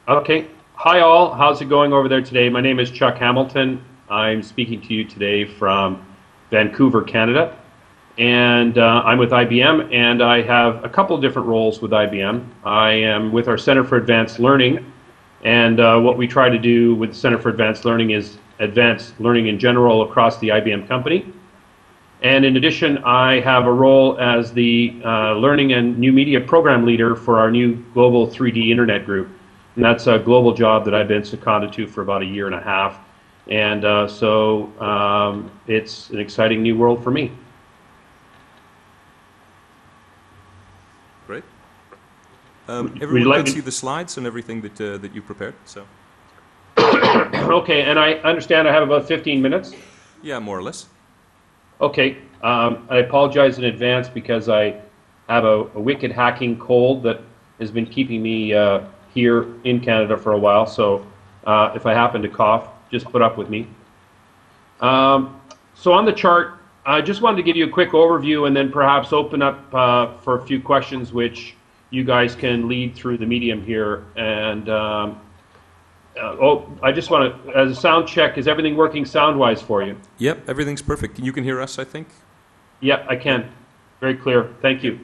Okay. Hi all. How's it going over there today? My name is Chuck Hamilton. I'm speaking to you today from Vancouver, Canada. And I'm with IBM, and I have a couple of different roles with IBM. I am with our Center for Advanced Learning, and what we try to do with the Center for Advanced Learning is advance learning in general across the IBM company. And in addition, I have a role as the Learning and New Media Program Leader for our new Global 3D Internet Group. And that's a global job that I've been seconded to for about a year and a half. And it's an exciting new world for me. Great. Everyone can see the slides and everything that you prepared. So. Okay, and I understand I have about 15 minutes? Yeah, more or less. Okay, I apologize in advance because I have a wicked hacking cold that has been keeping me here in Canada for a while, so if I happen to cough, just put up with me. So on the chart, I just wanted to give you a quick overview and then perhaps open up for a few questions which you guys can lead through the medium here. And I just want to, as a sound check, is everything working sound-wise for you? Yep, everything's perfect. You can hear us, I think? Yep, I can. Very clear. Thank you.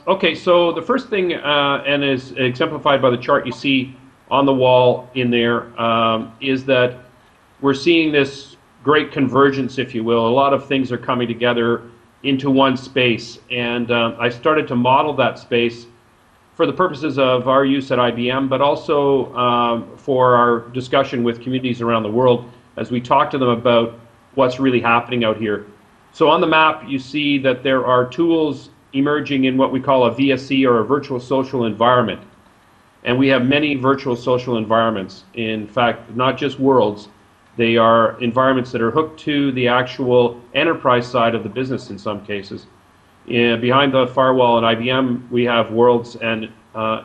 Okay, so the first thing, and is exemplified by the chart you see on the wall in there, is that we're seeing this great convergence, if you will. A lot of things are coming together into one space, and I started to model that space for the purposes of our use at IBM, but also for our discussion with communities around the world as we talk to them about what's really happening out here. So on the map, you see that there are tools emerging in what we call a VSE, or a virtual social environment. And we have many virtual social environments. In fact, not just worlds. They are environments that are hooked to the actual enterprise side of the business in some cases. Behind the firewall in IBM, we have worlds, and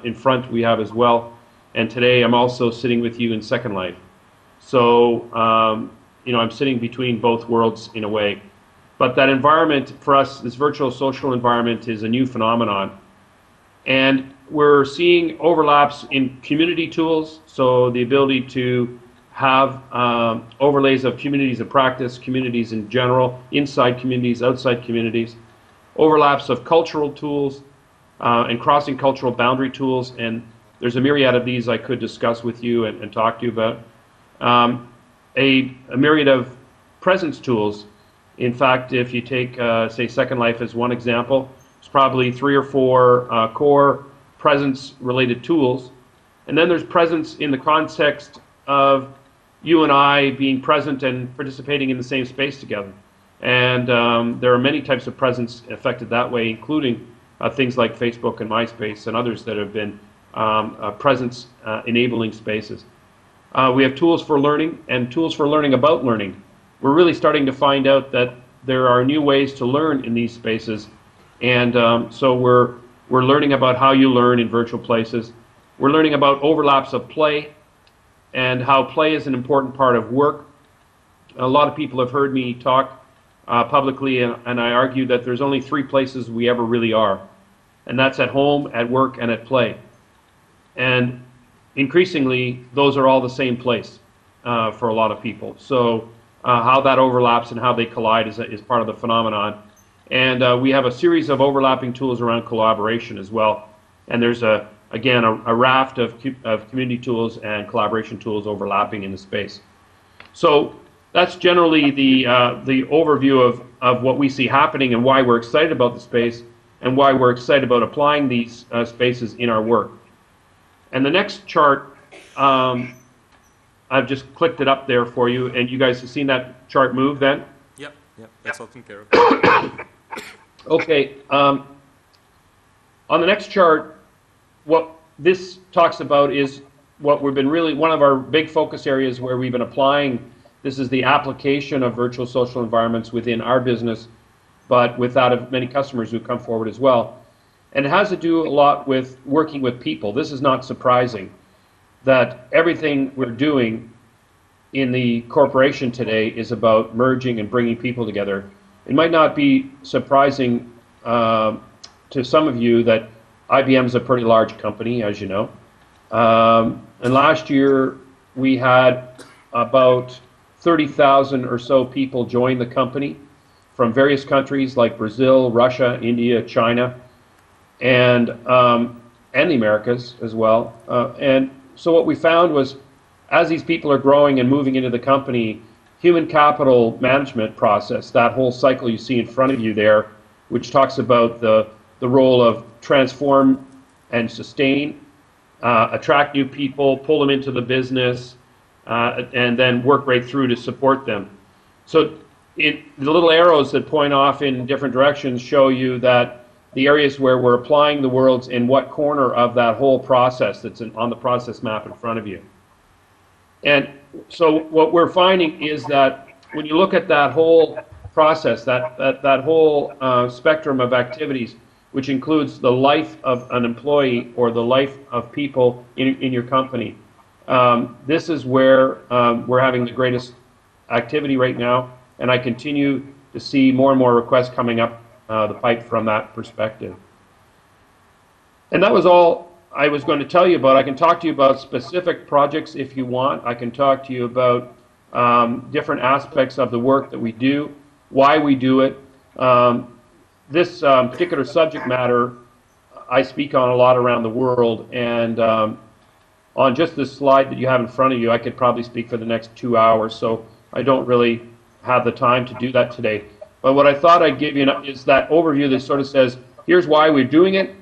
in front we have as well. And today I'm also sitting with you in Second Life. So, you know, I'm sitting between both worlds in a way. But that environment, for us, this virtual social environment, is a new phenomenon. And we're seeing overlaps in community tools, so the ability to have overlays of communities of practice, communities in general, inside communities, outside communities, overlaps of cultural tools, and crossing cultural boundary tools, and there's a myriad of these I could discuss with you and talk to you about. A myriad of presence tools. In fact, if you take, say, Second Life as one example, it's probably 3 or 4 core presence-related tools. And then there's presence in the context of you and I being present and participating in the same space together. And there are many types of presence affected that way, including things like Facebook and MySpace and others that have been presence-enabling spaces. We have tools for learning and tools for learning about learning. We're really starting to find out that there are new ways to learn in these spaces, and so we're learning about how you learn in virtual places. We're learning about overlaps of play and how play is an important part of work. A lot of people have heard me talk publicly, and I argue that there's only 3 places we ever really are, and that's at home, at work, and at play. And increasingly, those are all the same place for a lot of people. So how that overlaps and how they collide is part of the phenomenon. And we have a series of overlapping tools around collaboration as well. And there's, again, a raft of community tools and collaboration tools overlapping in the space. So that's generally the overview of what we see happening and why we're excited about the space and why we're excited about applying these spaces in our work. And the next chart, I've just clicked it up there for you, and you guys have seen that chart move then? Yep, that's all taken care of. Okay, on the next chart, what this talks about is what we've been really, one of our big focus areas where we've been applying, this is the application of virtual social environments within our business, but with that of many customers who come forward as well. And it has to do a lot with working with people. This is not surprising that everything we're doing in the corporation today is about merging and bringing people together. It might not be surprising to some of you that IBM is a pretty large company, as you know, And last year we had about 30,000 or so people join the company from various countries like Brazil, Russia, India, China, and the Americas as well. And so what we found was, as these people are growing and moving into the company, human capital management process, that whole cycle you see in front of you there, which talks about the role of transform and sustain, attract new people, pull them into the business, and then work right through to support them. So the little arrows that point off in different directions show you that the areas where we're applying the world's in what corner of that whole process that's on the process map in front of you. And so what we're finding is that when you look at that whole process, that whole spectrum of activities, which includes the life of an employee or the life of people in your company, this is where we're having the greatest activity right now, and I continue to see more and more requests coming up the pipe from that perspective. And that was all I was going to tell you about. I can talk to you about specific projects if you want. I can talk to you about different aspects of the work that we do, why we do it. This particular subject matter I speak on a lot around the world, and on just this slide that you have in front of you, I could probably speak for the next 2 hours, so I don't really have the time to do that today. But what I thought I'd give you is that overview that sort of says, here's why we're doing it,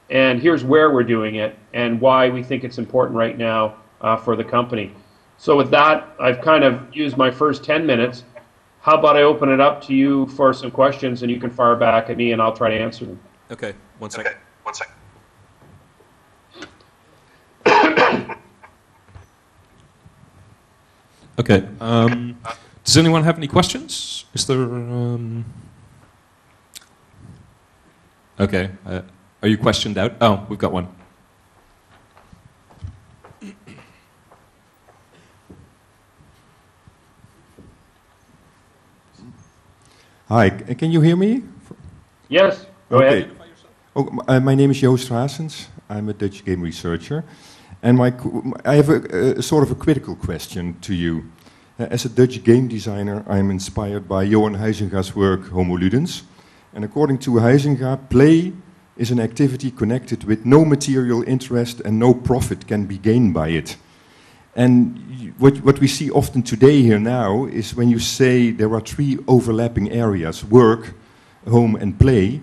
and here's where we're doing it, and why we think it's important right now for the company. So with that, I've kind of used my first 10 minutes. How about I open it up to you for some questions, and you can fire back at me, and I'll try to answer them. Okay, one second. Okay. Does anyone have any questions? Is there? Okay. Are you questioned out? Oh, we've got one. Hi, can you hear me? Yes, go ahead. Oh, my name is Joost Raasens. I'm a Dutch game researcher. And I have a sort of a critical question to you. As a Dutch game designer, I'm inspired by Johan Huizinga's work, Homo Ludens. And according to Huizinga, play is an activity connected with no material interest and no profit can be gained by it. And what we see often today here now is when you say there are three overlapping areas, work, home and play,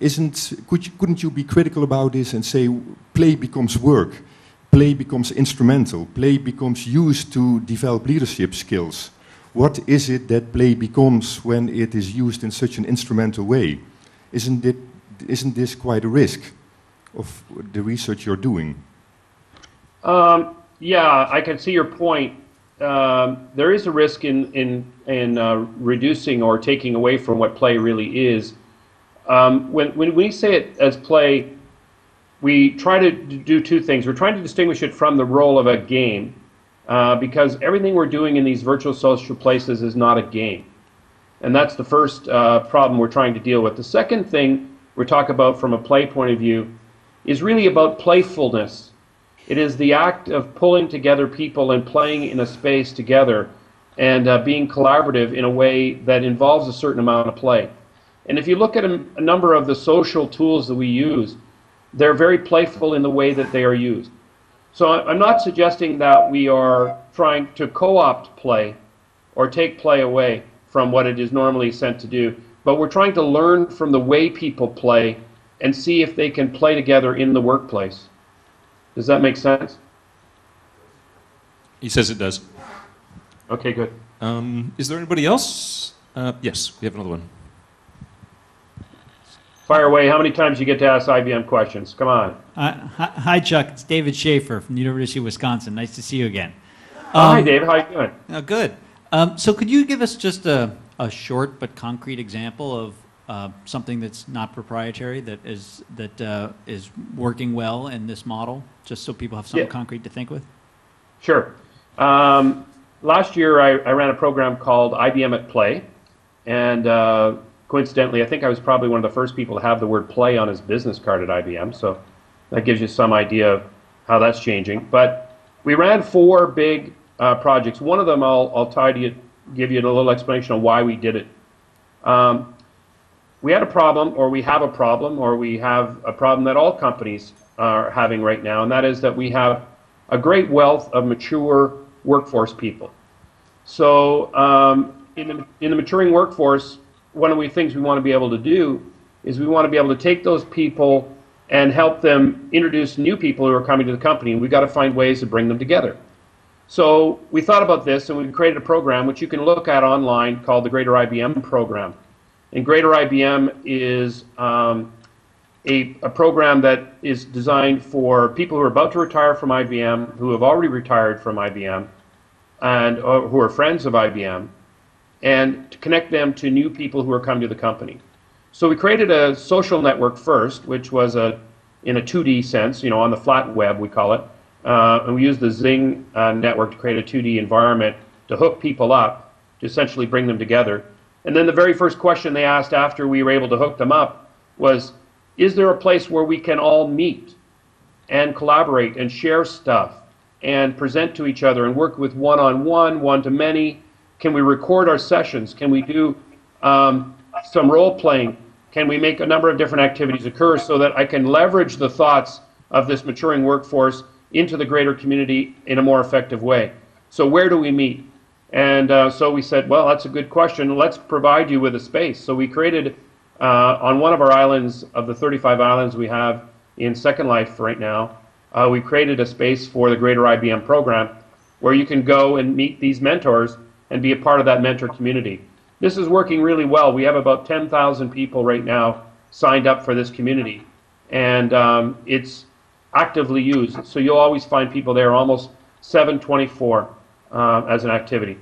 couldn't you be critical about this and say play becomes work? Play becomes instrumental. Play becomes used to develop leadership skills. What is it that play becomes when it is used in such an instrumental way? Isn't this quite a risk of the research you're doing? Yeah, I can see your point. There is a risk in reducing or taking away from what play really is. When we say it as play, we try to do two things. We're trying to distinguish it from the role of a game, because everything we're doing in these virtual social places is not a game. And that's the first problem we're trying to deal with. The second thing we talk about from a play point of view is really about playfulness. It is the act of pulling together people and playing in a space together and being collaborative in a way that involves a certain amount of play. And if you look at a number of the social tools that we use, they're very playful in the way that they are used. So I'm not suggesting that we are trying to co-opt play or take play away from what it is normally sent to do, but we're trying to learn from the way people play and see if they can play together in the workplace. Does that make sense? He says it does. Okay, good. Is there anybody else? Yes, we have another one. Fire away. How many times you get to ask IBM questions? Come on. Hi, Chuck. It's David Schaefer from the University of Wisconsin. Nice to see you again. Hi, David. How are you doing? Good. So could you give us just a short but concrete example of something that's not proprietary that is working well in this model, just so people have something concrete to think with? Sure. Last year, I ran a program called IBM at Play, and coincidentally, I think I was probably one of the first people to have the word play on his business card at IBM, so that gives you some idea of how that's changing. But we ran 4 big projects. One of them I'll tie to you, give you a little explanation of why we did it. We had a problem, or we have a problem, or we have a problem that all companies are having right now, and that is that we have a great wealth of mature workforce people. So in the maturing workforce, one of the things we want to be able to do is we want to be able to take those people and help them introduce new people who are coming to the company, and we've got to find ways to bring them together. So we thought about this, and we created a program which you can look at online called the Greater IBM Program. And Greater IBM is a program that is designed for people who are about to retire from IBM, who have already retired from IBM, and who are friends of IBM, and to connect them to new people who are coming to the company. So we created a social network first, which was in a 2D sense, you know, on the flat web, we call it. And we used the Zing network to create a 2D environment to hook people up, to essentially bring them together. And then the very first question they asked after we were able to hook them up was, is there a place where we can all meet and collaborate and share stuff and present to each other and work with one-on-one, one-to-many? Can we record our sessions? Can we do some role-playing? Can we make a number of different activities occur so that I can leverage the thoughts of this maturing workforce into the greater community in a more effective way? So where do we meet? And so we said, well, that's a good question. Let's provide you with a space. So we created, on one of our islands, of the 35 islands we have in Second Life right now, we created a space for the Greater IBM Program where you can go and meet these mentors and be a part of that mentor community. This is working really well. We have about 10,000 people right now signed up for this community, and it's actively used. So you'll always find people there almost 7/24 as an activity.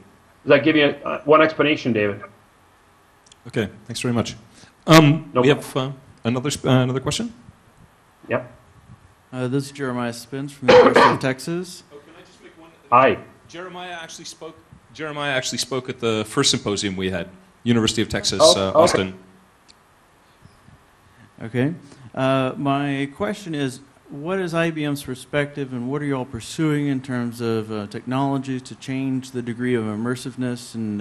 Does that give you one explanation, David? Okay, thanks very much. No we have another question? Yep. This is Jeremiah Spence from the University of Texas. Oh, can I just make one? Hi. Jeremiah actually spoke at the first symposium we had, University of Texas, okay. Austin. Okay. My question is, what is IBM's perspective, and what are you all pursuing in terms of technologies to change the degree of immersiveness and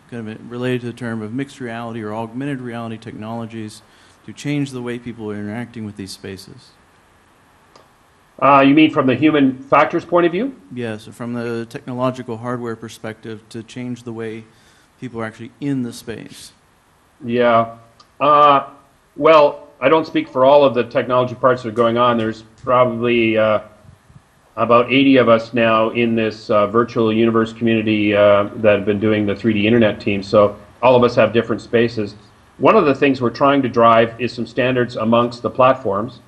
kind of related to the term of mixed reality or augmented reality technologies to change the way people are interacting with these spaces? You mean from the human factors point of view? Yes, from the technological hardware perspective to change the way people are actually in the space. Yeah. Well, I don't speak for all of the technology parts that are going on. There's probably about 80 of us now in this virtual universe community that have been doing the 3D Internet team. So all of us have different spaces. One of the things we're trying to drive is some standards amongst the platforms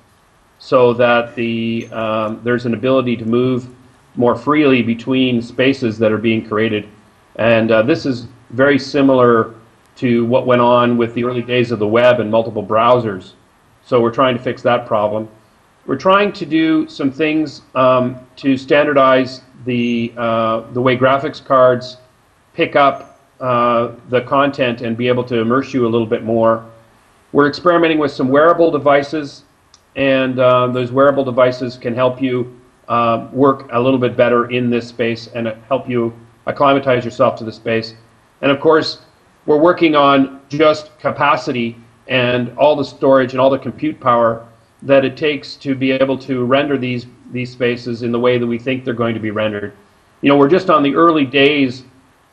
so that there's an ability to move more freely between spaces that are being created. And this is very similar to what went on with the early days of the web and multiple browsers. So we're trying to fix that problem. We're trying to do some things to standardize the way graphics cards pick up the content and be able to immerse you a little bit more. We're experimenting with some wearable devices, and those wearable devices can help you work a little bit better in this space and help you acclimatize yourself to the space. And of course, we're working on just capacity and all the storage and all the compute power that it takes to be able to render these spaces in the way that we think they're going to be rendered. You know, we're just on the early days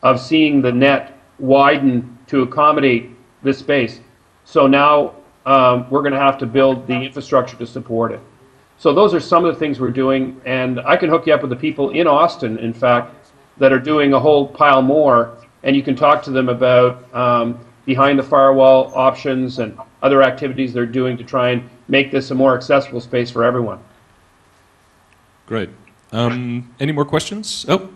of seeing the net widen to accommodate this space. So now we're going to have to build the infrastructure to support it. So those are some of the things we're doing, and I can hook you up with the people in Austin, in fact, that are doing a whole pile more, and you can talk to them about behind the firewall options and other activities they're doing to try and make this a more accessible space for everyone. Great. Any more questions? Oh,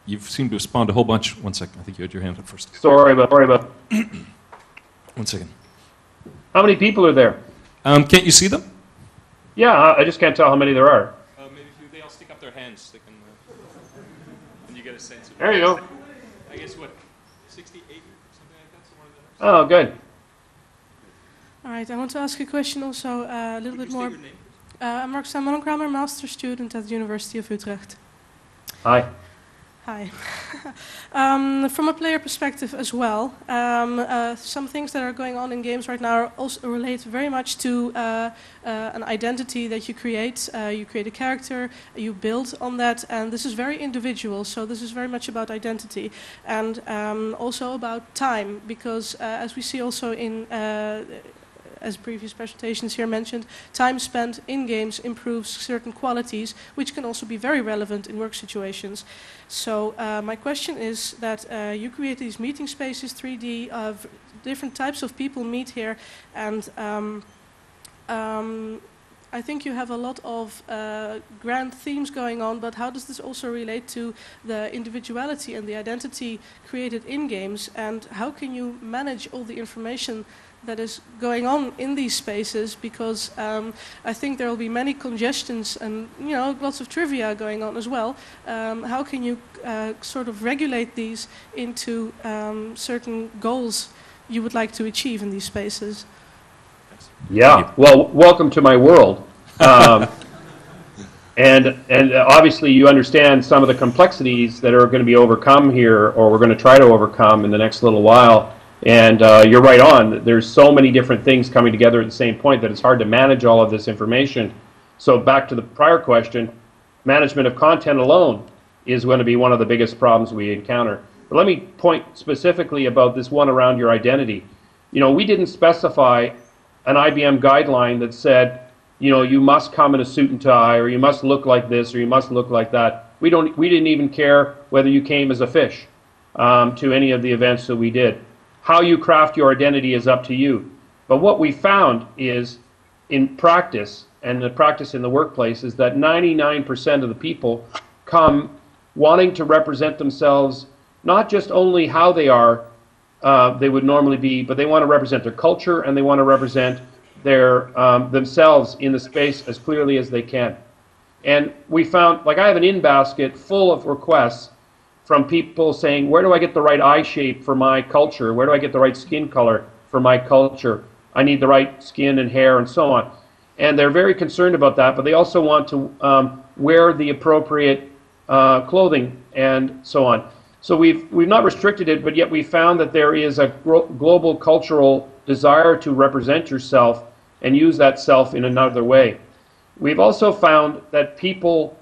you seem to have spawned a whole bunch. 1 second. I think you had your hand up first. Sorry about 1 second. How many people are there? Can't you see them? Yeah, I just can't tell how many there are. Maybe if they all stick up their hands, they can, and you get a sense of it. There you go. I guess what, 68 or something like that, somewhere in there? Oh, good. All right, I want to ask a question also a little bit more. I'm Roxanne Monokramer, master student at the University of Utrecht. Hi. Hi. From a player perspective as well, some things that are going on in games right now also relate very much to an identity that you create. You create a character, you build on that, and this is very individual, so this is very much about identity. And also about time, because as we see also in as previous presentations here mentioned, time spent in games improves certain qualities, which can also be very relevant in work situations. So my question is that you create these meeting spaces, 3D, of different types of people meet here, and I think you have a lot of grand themes going on, but how does this also relate to the individuality and the identity created in games, and how can you manage all the information that is going on in these spaces, because I think there will be many congestions and lots of trivia going on as well. How can you sort of regulate these into certain goals you would like to achieve in these spaces? Yeah, well, welcome to my world. And obviously you understand some of the complexities that are going to be overcome here, or we're going to try to overcome in the next little while. And you're right on. There's so many different things coming together at the same point that it's hard to manage all of this information. So back to the prior question, management of content alone is going to be one of the biggest problems we encounter. But let me point specifically about this one around your identity. We didn't specify an IBM guideline that said, you must come in a suit and tie, or you must look like this, or you must look like that. We didn't even care whether you came as a fish to any of the events that we did. How you craft your identity is up to you. But what we found is, in practice, and the practice in the workplace, is that 99% of the people come wanting to represent themselves, not just only how they are, they would normally be, but they want to represent their culture, and they want to represent their themselves in the space as clearly as they can. And we found, like, I have an in-basket full of requests from people saying, where do I get the right eye shape for my culture? Where do I get the right skin color for my culture? I need the right skin and hair and so on. And they're very concerned about that, but they also want to wear the appropriate clothing and so on. So we've not restricted it, but yet we found that there is a global cultural desire to represent yourself and use that self in another way. We've also found that people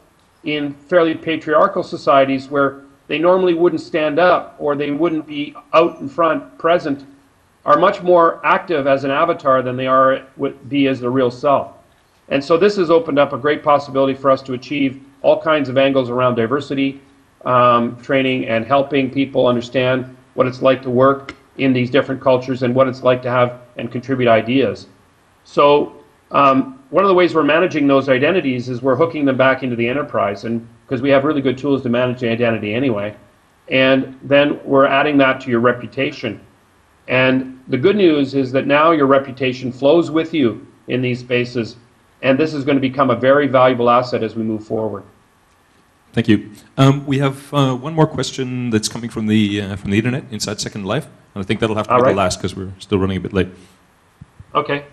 in fairly patriarchal societies, where they normally wouldn't stand up or they wouldn't be out in front present, are much more active as an avatar than they would be as the real self. And so this has opened up a great possibility for us to achieve all kinds of angles around diversity training and helping people understand what it's like to work in these different cultures and what it's like to have and contribute ideas. So one of the ways we're managing those identities is we're hooking them back into the enterprise, and because we have really good tools to manage the identity anyway. And then we're adding that to your reputation. And the good news is that now your reputation flows with you in these spaces, and this is going to become a very valuable asset as we move forward. Thank you. We have one more question that's coming from the internet inside Second Life, and I think that'll have to be the last because we're still running a bit late. Okay.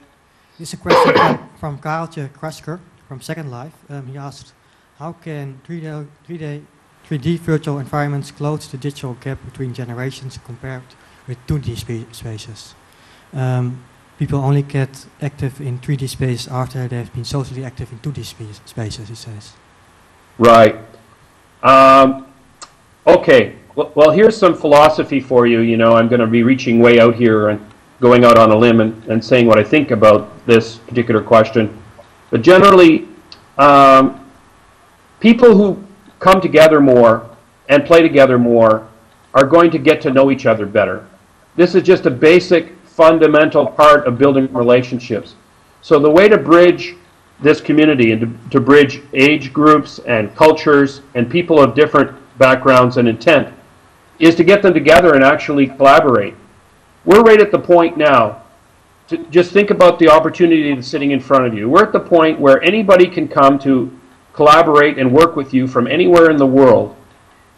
This is a question from Kareltje Krasker from Second Life. He asked, how can 3D virtual environments close the digital gap between generations compared with 2D spaces? People only get active in 3D space after they've been socially active in 2D spaces, he says. Right. Okay. Well, here's some philosophy for you. I'm going to be reaching way out here and going out on a limb and saying what I think about this particular question. But generally, people who come together more and play together more are going to get to know each other better. This is just a basic, fundamental part of building relationships. So the way to bridge this community and to bridge age groups and cultures and people of different backgrounds and intent is to get them together and actually collaborate. We're right at the point now to just think about the opportunity that's sitting in front of you. We're at the point where anybody can come to collaborate and work with you from anywhere in the world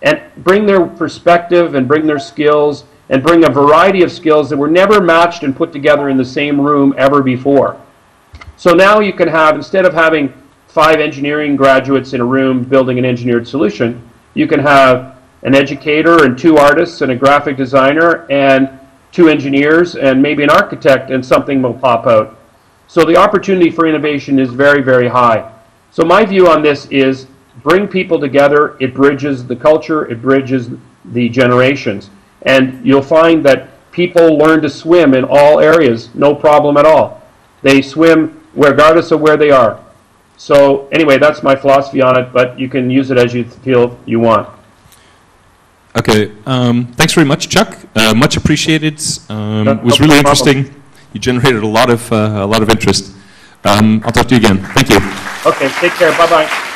and bring their perspective and bring their skills and bring a variety of skills that were never matched and put together in the same room ever before. So now you can have, instead of having 5 engineering graduates in a room building an engineered solution, you can have an educator and 2 artists and a graphic designer and 2 engineers and maybe an architect, and something will pop out. So the opportunity for innovation is very, very high. So my view on this is bring people together, it bridges the culture, it bridges the generations. And you'll find that people learn to swim in all areas, no problem at all. They swim regardless of where they are. So anyway, that's my philosophy on it, but you can use it as you feel you want. Okay, thanks very much, Chuck. Much appreciated. It was really interesting. You generated a lot of interest. I'll talk to you again. Thank you. Okay, take care. Bye-bye.